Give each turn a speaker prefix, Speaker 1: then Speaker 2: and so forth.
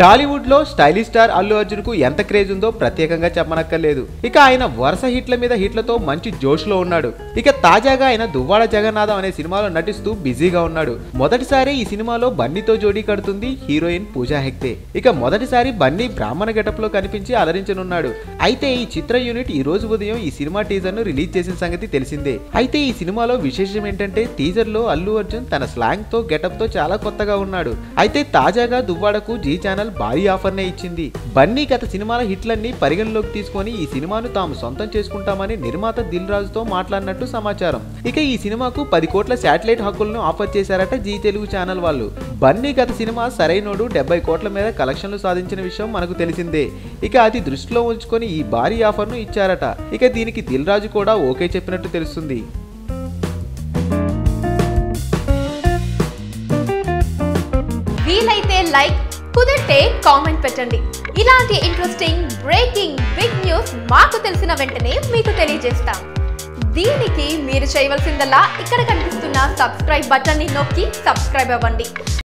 Speaker 1: టాలీవుడ్ లో stylish star Allu Arjun కు ఎంత క్రేజ్ ఉందో ప్రత్యేకంగా చెప్పనక్కర్లేదు. ఇక ఆయన వరుస హిట్ల మీద హిట్లతో మంచి జోష్ లో ఉన్నాడు. ఇక తాజాగా ఆయన దువ్వాడ జగన్నాథం అనే సినిమాలో నటిస్తూ బిజీగా ఉన్నాడు. మొదటిసారి ఈ సినిమాలో బన్నీతో జోడీ కడుతుంది హీరోయిన్ పూజా హెగ్డే. ఇక మొదటిసారి బన్నీ బ్రాహ్మణ గెటప్ లో కనిపించి అలరించనున్నాడు. అయితే ఈ చిత్ర యూనిట్ ఈ రోజు ఉదయం ఈ సినిమా టీజర్ ను రిలీజ్ చేసిన సంగతి తెలిసిందే. అయితే ఈ సినిమాలో విశేషం ఏంటంటే టీజర్ లో అల్లు అర్జున్ తన స్లాంగ్ తో గెటప్ తో చాలా కొత్తగా ఉన్నాడు. అయితే తాజాగా దువ్వాడకు జీ ఛానల్ భారీ ఆఫర్ నే ఇచ్చింది. బన్నీ గత సినిమాల హిట్లన్నీ పరిగణలోకి తీసుకొని ఈ సినిమాను తాము సొంతం చేసుకుంటామని నిర్మాత దిల్ రాజుతో మాట్లాడినట్టు సమాచారం. ఇక ఈ సినిమాకు 10 కోట్ల శాటిలైట్ హక్కులను ఆఫర్ చేశారట జీ తెలుగు ఛానల్ వాళ్ళు. బన్నీ గత సినిమా సరైనోడు 70 కోట్ల మేర కలెక్షన్లు సాధించిన విషయం మనకు తెలిసిందే. ఇక అది దృష్టిలో ఉంచుకొని ఈ భారీ ఆఫర్ ను ఇచ్చారట. ఇక దీనికి దిల్ రాజు కూడా ఓకే చెప్పినట్టు తెలుస్తుంది.
Speaker 2: వీలైతే లైక్, కుదిరితే కామెంట్ పెట్టండి. ఇలాంటి ఇంట్రెస్టింగ్ బ్రేకింగ్ బిగ్ న్యూస్ మాకు తెలిసిన వెంటనే మీకు తెలియజేస్తాం. దీనికి మీరు చేయవలసిందల్లా ఇక్కడ కనిపిస్తున్న సబ్స్క్రైబ్ బటన్ ని నొక్కి సబ్స్క్రైబ్ అవ్వండి.